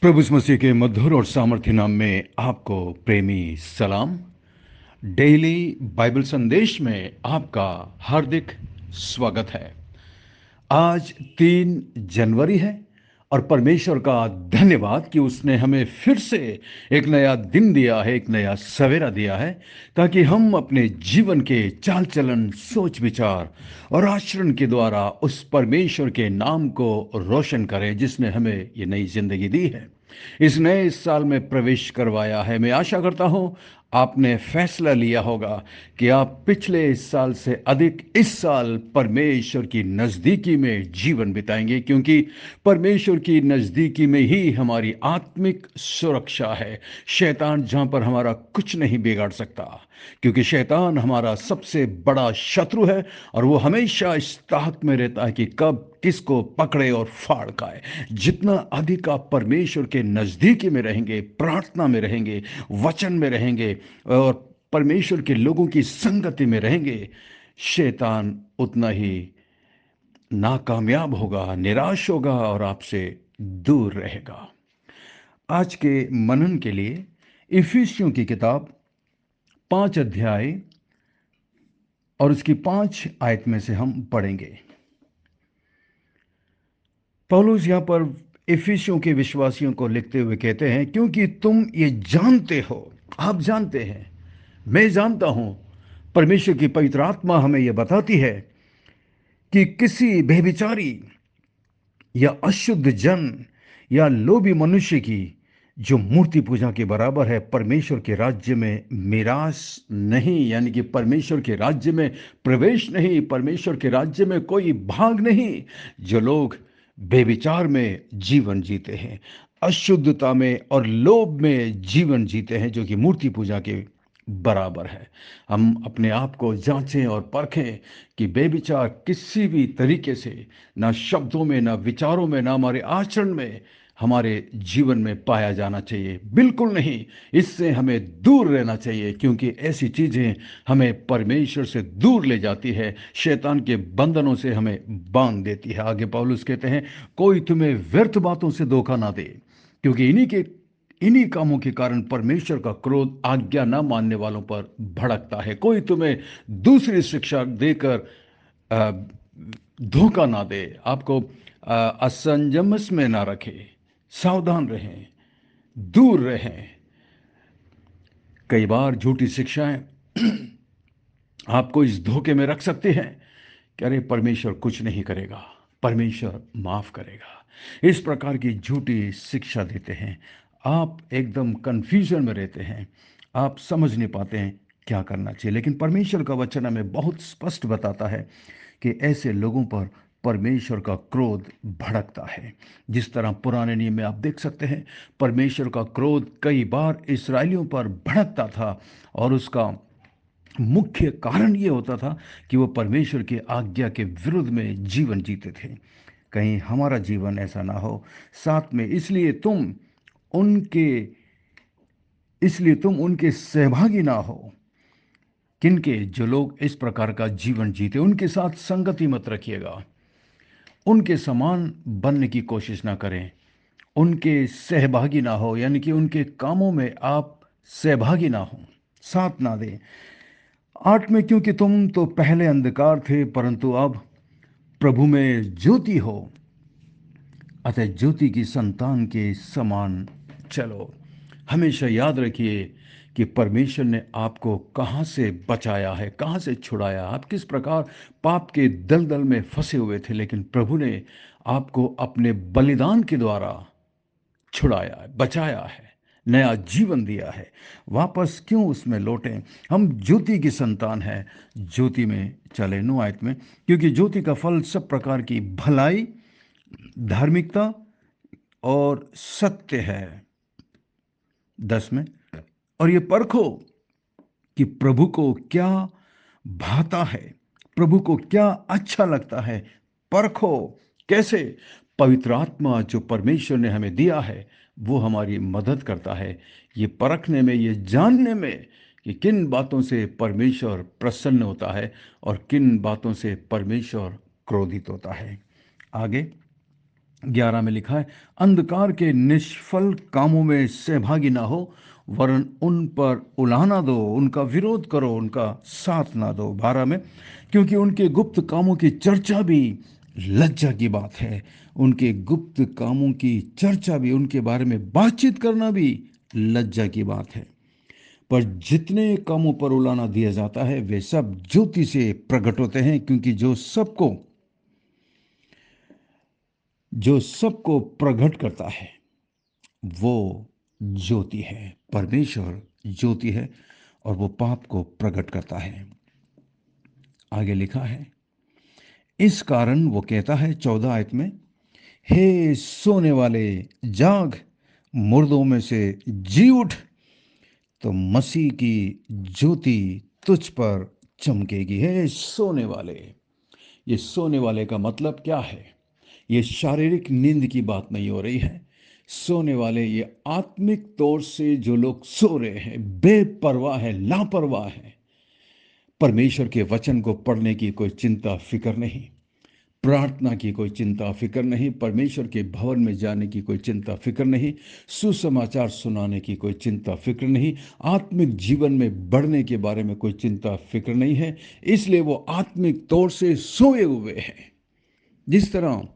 प्रभु यीशु मसीह के मधुर और सामर्थ्य नाम में आपको प्रेमी सलाम। डेली बाइबल संदेश में आपका हार्दिक स्वागत है। आज 3 जनवरी है और परमेश्वर का धन्यवाद कि उसने हमें फिर से एक नया दिन दिया है, एक नया सवेरा दिया है, ताकि हम अपने जीवन के चाल चलन, सोच विचार और आचरण के द्वारा उस परमेश्वर के नाम को रोशन करें जिसने हमें ये नई जिंदगी दी है, इस नए साल में प्रवेश करवाया है। मैं आशा करता हूं आपने फैसला लिया होगा कि आप पिछले इस साल से अधिक इस साल परमेश्वर की नज़दीकी में जीवन बिताएंगे, क्योंकि परमेश्वर की नज़दीकी में ही हमारी आत्मिक सुरक्षा है। शैतान जहां पर हमारा कुछ नहीं बिगाड़ सकता, क्योंकि शैतान हमारा सबसे बड़ा शत्रु है और वो हमेशा इस ताक में रहता है कि कब किसको पकड़े और फाड़ खाए। जितना अधिक आप परमेश्वर के नज़दीकी में रहेंगे, प्रार्थना में रहेंगे, वचन में रहेंगे और परमेश्वर के लोगों की संगति में रहेंगे, शैतान उतना ही नाकामयाब होगा, निराश होगा और आपसे दूर रहेगा। आज के मनन के लिए इफिसियों की किताब 5 अध्याय और उसकी 5 आयत में से हम पढ़ेंगे। पौलुस यहाँ पर इफिसियों के विश्वासियों को लिखते हुए कहते हैं, क्योंकि तुम ये जानते हो, आप जानते हैं, मैं जानता हूं, परमेश्वर की पवित्र आत्मा हमें यह बताती है कि किसी बेविचारी या अशुद्ध जन या लोभी मनुष्य की जो मूर्ति पूजा के बराबर है, परमेश्वर के राज्य में मिरास नहीं, यानी कि परमेश्वर के राज्य में प्रवेश नहीं, परमेश्वर के राज्य में कोई भाग नहीं। जो लोग बेविचार में जीवन जीते हैं, अशुद्धता में और लोभ में जीवन जीते हैं, जो कि मूर्ति पूजा के बराबर है। हम अपने आप को जांचें और परखें कि बेविचार किसी भी तरीके से, ना शब्दों में, ना विचारों में, ना हमारे आचरण में, हमारे जीवन में पाया जाना चाहिए। बिल्कुल नहीं, इससे हमें दूर रहना चाहिए, क्योंकि ऐसी चीजें हमें परमेश्वर से दूर ले जाती है, शैतान के बंधनों से हमें बांध देती है। आगे पौलुस कहते हैं, कोई तुम्हें व्यर्थ बातों से धोखा ना दे, क्योंकि इन्हीं कामों के कारण परमेश्वर का क्रोध आज्ञा न मानने वालों पर भड़कता है। कोई तुम्हें दूसरी शिक्षा देकर अ, धोखा ना दे, आपको असंजमस में ना रखे। सावधान रहें, दूर रहें। कई बार झूठी शिक्षाएं आपको इस धोखे में रख सकते हैं कि अरे परमेश्वर कुछ नहीं करेगा, परमेश्वर माफ करेगा। इस प्रकार की झूठी शिक्षा देते हैं, आप एकदम कंफ्यूजन में रहते हैं, आप समझ नहीं पाते हैं क्या करना चाहिए। लेकिन परमेश्वर का वचन हमें बहुत स्पष्ट बताता है कि ऐसे लोगों पर परमेश्वर का क्रोध भड़कता है। जिस तरह पुराने नियम में आप देख सकते हैं, परमेश्वर का क्रोध कई बार इस्राएलियों पर भड़कता था और उसका मुख्य कारण ये होता था कि वो परमेश्वर की आज्ञा के विरुद्ध में जीवन जीते थे। कहीं हमारा जीवन ऐसा ना हो। साथ में उनके इसलिए तुम उनके सहभागी ना हो। किनके? जो लोग इस प्रकार का जीवन जीते, उनके साथ संगति मत रखिएगा, उनके समान बनने की कोशिश ना करें, उनके सहभागी ना हो, यानी कि उनके कामों में आप सहभागी ना हो, साथ ना दें। 8 में, क्योंकि तुम तो पहले अंधकार थे परंतु अब प्रभु में ज्योति हो, अतः ज्योति की संतान के समान चलो। हमेशा याद रखिए कि परमेश्वर ने आपको कहाँ से बचाया है, कहाँ से छुड़ाया। आप किस प्रकार पाप के दलदल में फंसे हुए थे, लेकिन प्रभु ने आपको अपने बलिदान के द्वारा छुड़ाया है, बचाया है, नया जीवन दिया है। वापस क्यों उसमें लौटें? हम ज्योति की संतान है, ज्योति में चले। 9 आयत में, क्योंकि ज्योति का फल सब प्रकार की भलाई, धार्मिकता और सत्य है। 10 में, और ये परखो कि प्रभु को क्या भाता है, प्रभु को क्या अच्छा लगता है। परखो कैसे? पवित्र आत्मा जो परमेश्वर ने हमें दिया है, वो हमारी मदद करता है ये परखने में, ये जानने में कि किन बातों से परमेश्वर प्रसन्न होता है और किन बातों से परमेश्वर क्रोधित होता है। आगे 11 में लिखा है, अंधकार के निष्फल कामों में सहभागी ना हो, वरन उन पर उलाहना दो, उनका विरोध करो, उनका साथ ना दो। 12 में, क्योंकि उनके गुप्त कामों की चर्चा भी लज्जा की बात है। उनके गुप्त कामों की चर्चा भी, उनके बारे में बातचीत करना भी लज्जा की बात है। पर जितने कामों पर उलाहना दिया जाता है वे सब ज्योति से प्रकट होते हैं, क्योंकि जो सबको प्रकट करता है वो ज्योति है। परमेश्वर ज्योति है और वो पाप को प्रकट करता है। आगे लिखा है, इस कारण वो कहता है 14 आयत में, हे सोने वाले जाग, मुर्दों में से जी उठ, तो मसीह की ज्योति तुझ पर चमकेगी। हे सोने वाले, ये सोने वाले का मतलब क्या है? ये शारीरिक नींद की बात नहीं हो रही है। सोने वाले ये आत्मिक तौर से जो लोग सो रहे हैं, बेपरवाह है, लापरवाह है, परमेश्वर के वचन को पढ़ने की कोई चिंता फिक्र नहीं, प्रार्थना की कोई चिंता फिक्र नहीं, परमेश्वर के भवन में जाने की कोई चिंता फिक्र नहीं, सुसमाचार सुनाने की कोई चिंता फिक्र नहीं, आत्मिक जीवन में बढ़ने के बारे में कोई चिंता फिक्र नहीं है। इसलिए वो आत्मिक तौर से सोए हुए हैं। जिस तरह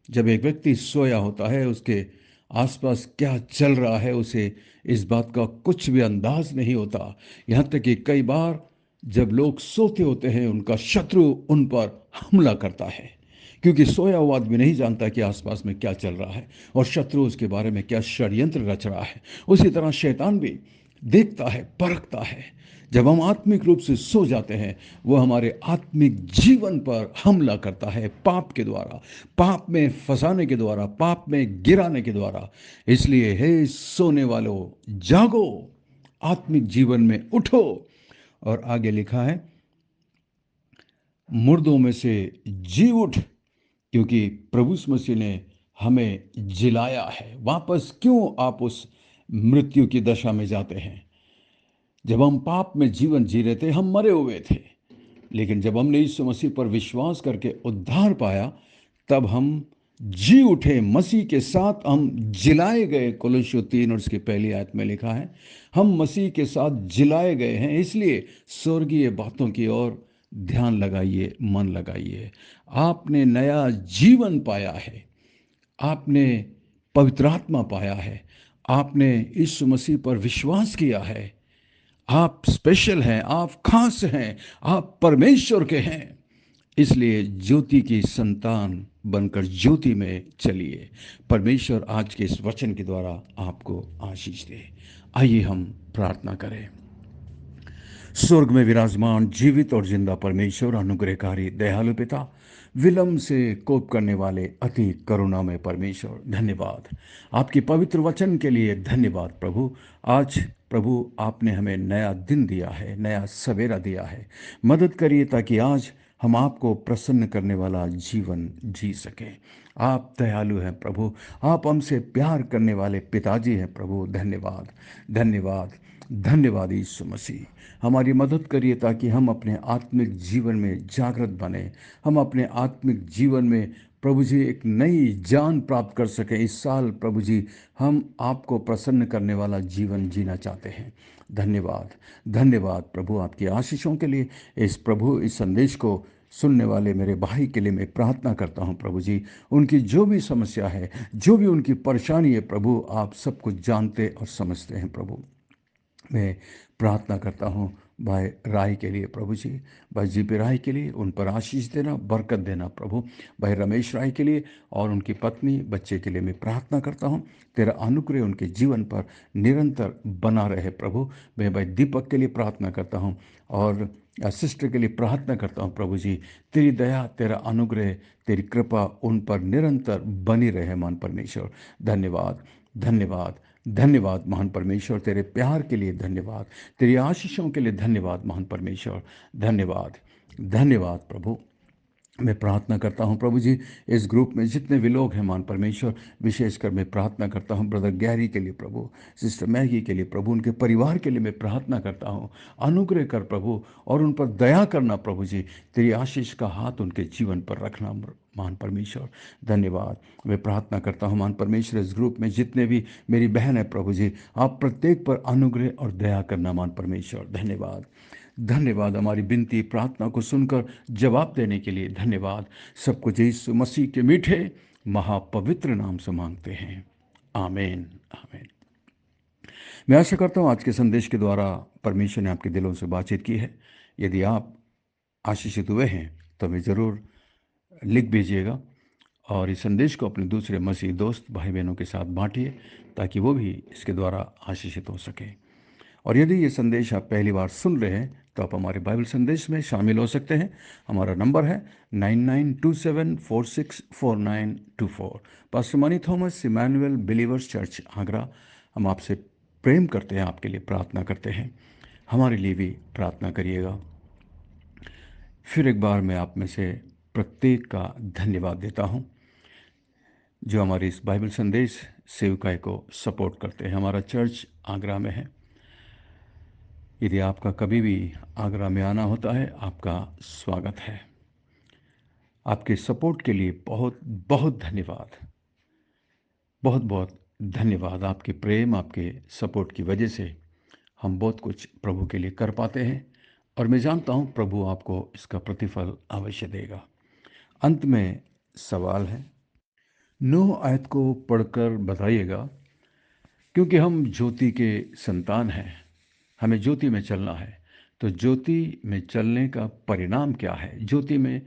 जब एक व्यक्ति सोया होता है, उसके आसपास क्या चल रहा है उसे इस बात का कुछ भी अंदाज नहीं होता। यहाँ तक कि कई बार जब लोग सोते होते हैं उनका शत्रु उन पर हमला करता है, क्योंकि सोया हुआ आदमी नहीं जानता कि आसपास में क्या चल रहा है और शत्रु उसके बारे में क्या षड्यंत्र रच रहा है। उसी तरह शैतान भी देखता है, परखता है। जब हम आत्मिक रूप से सो जाते हैं वो हमारे आत्मिक जीवन पर हमला करता है, पाप के द्वारा, पाप में फंसाने के द्वारा, पाप में गिराने के द्वारा। इसलिए हे सोने वालों, जागो, आत्मिक जीवन में उठो। और आगे लिखा है, मुर्दों में से जी उठ, क्योंकि प्रभु यीशु मसीह ने हमें जिलाया है। वापस क्यों आप उस मृत्यु की दशा में जाते हैं? जब हम पाप में जीवन जी रहे थे हम मरे हुए थे, लेकिन जब हमने यीशु मसीह पर विश्वास करके उद्धार पाया तब हम जी उठे, मसीह के साथ हम जिलाए गए। कोलोस्सियों 3 और उसकी पहली आयत में लिखा है, हम मसीह के साथ जिलाए गए हैं। इसलिए स्वर्गीय बातों की ओर ध्यान लगाइए, मन लगाइए। आपने नया जीवन पाया है, आपने पवित्र आत्मा पाया है, आपने यीशु मसीह पर विश्वास किया है। आप स्पेशल हैं, आप खास हैं, आप परमेश्वर के हैं। इसलिए ज्योति की संतान बनकर ज्योति में चलिए। परमेश्वर आज के इस वचन के द्वारा आपको आशीष दे। आइए हम प्रार्थना करें। स्वर्ग में विराजमान जीवित और जिंदा परमेश्वर, अनुग्रहकारी दयालु पिता, विलंब से कोप करने वाले अति करुणामय परमेश्वर, धन्यवाद आपके पवित्र वचन के लिए। धन्यवाद प्रभु। आज प्रभु आपने हमें नया दिन दिया है, नया सवेरा दिया है। मदद करिए ताकि आज हम आपको प्रसन्न करने वाला जीवन जी सकें। आप दयालु हैं प्रभु, आप हमसे प्यार करने वाले पिताजी हैं प्रभु। धन्यवाद, धन्यवाद, धन्यवाद यीशु मसीह। हमारी मदद करिए ताकि हम अपने आत्मिक जीवन में जागृत बने, हम अपने आत्मिक जीवन में प्रभु जी एक नई जान प्राप्त कर सकें। इस साल प्रभु जी हम आपको प्रसन्न करने वाला जीवन जीना चाहते हैं। धन्यवाद, धन्यवाद प्रभु आपकी आशीषों के लिए। इस संदेश को सुनने वाले मेरे भाई के लिए मैं प्रार्थना करता हूं प्रभु जी। उनकी जो भी समस्या है, जो भी उनकी परेशानी है प्रभु, आप सब कुछ जानते और समझते हैं प्रभु। मैं प्रार्थना करता हूँ भाई राय के लिए प्रभु जी, भाई जीपी राय के लिए, उन पर आशीष देना, बरकत देना प्रभु। भाई रमेश राय के लिए और उनकी पत्नी बच्चे के लिए मैं प्रार्थना करता हूँ, तेरा अनुग्रह उनके जीवन पर निरंतर बना रहे प्रभु। मैं भाई दीपक के लिए प्रार्थना करता हूँ और सिस्टर के लिए प्रार्थना करता हूँ प्रभु जी। तेरी दया, तेरा अनुग्रह, तेरी कृपा उन पर निरंतर बनी रहे मान परमेश्वर। धन्यवाद, धन्यवाद, धन्यवाद महान परमेश्वर। तेरे प्यार के लिए धन्यवाद, तेरी आशीषों के लिए धन्यवाद महान परमेश्वर। धन्यवाद, धन्यवाद प्रभु। मैं प्रार्थना करता हूँ प्रभु जी, इस ग्रुप में जितने भी लोग हैं मान परमेश्वर, विशेषकर मैं प्रार्थना करता हूँ ब्रदर गैरी के लिए प्रभु, सिस्टर मैगी के लिए प्रभु, उनके परिवार के लिए मैं प्रार्थना करता हूँ। अनुग्रह कर प्रभु, और उन पर दया करना प्रभु जी, तेरी आशीष का हाथ उनके जीवन पर रखना मान परमेश्वर। धन्यवाद। मैं प्रार्थना करता हूँ मान परमेश्वर, इस ग्रुप में जितने भी मेरी बहन है प्रभु जी, आप प्रत्येक पर अनुग्रह और दया करना मान परमेश्वर। धन्यवाद। धन्यवाद हमारी विनती प्रार्थना को सुनकर जवाब देने के लिए। धन्यवाद। सब कुछ यीशु मसीह के मीठे महापवित्र नाम से मांगते हैं, आमीन आमीन। मैं आशा करता हूँ आज के संदेश के द्वारा परमेश्वर ने आपके दिलों से बातचीत की है। यदि आप आशीषित हुए हैं तो हमें ज़रूर लिख भेजिएगा, और इस संदेश को अपने दूसरे मसीह दोस्त भाई बहनों के साथ बांटिए, ताकि वो भी इसके द्वारा आशीषित हो सके। और यदि ये संदेश आप पहली बार सुन रहे हैं तो आप हमारे बाइबल संदेश में शामिल हो सकते हैं। हमारा नंबर है 9927464924। Pastor Mani Thomas, Emmanuel Believers Church, Agra. हम आपसे प्रेम करते हैं, आपके लिए प्रार्थना करते हैं। हमारे लिए भी प्रार्थना करिएगा। फिर एक बार मैं आप में से प्रत्येक का धन्यवाद देता हूं जो हमारे इस बाइबल संदेश सेवकाई को सपोर्ट करते हैं। हमारा चर्च आगरा में है। यदि आपका कभी भी आगरा में आना होता है, आपका स्वागत है। आपके सपोर्ट के लिए बहुत बहुत धन्यवाद। बहुत बहुत धन्यवाद। आपके प्रेम, आपके सपोर्ट की वजह से हम बहुत कुछ प्रभु के लिए कर पाते हैं, और मैं जानता हूं प्रभु आपको इसका प्रतिफल अवश्य देगा। अंत में सवाल है, 9 आयत को पढ़कर बताइएगा, क्योंकि हम ज्योति के संतान हैं, हमें ज्योति में चलना है। तो ज्योति में चलने का परिणाम क्या है? ज्योति में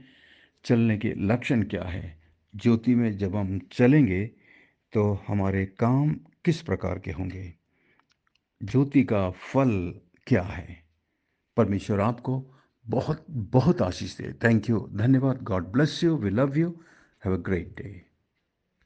चलने के लक्षण क्या है? ज्योति में जब हम चलेंगे तो हमारे काम किस प्रकार के होंगे? ज्योति का फल क्या है? परमेश्वर आपको बहुत बहुत आशीष दे। थैंक यू, धन्यवाद। God bless you, we love you, have a great day.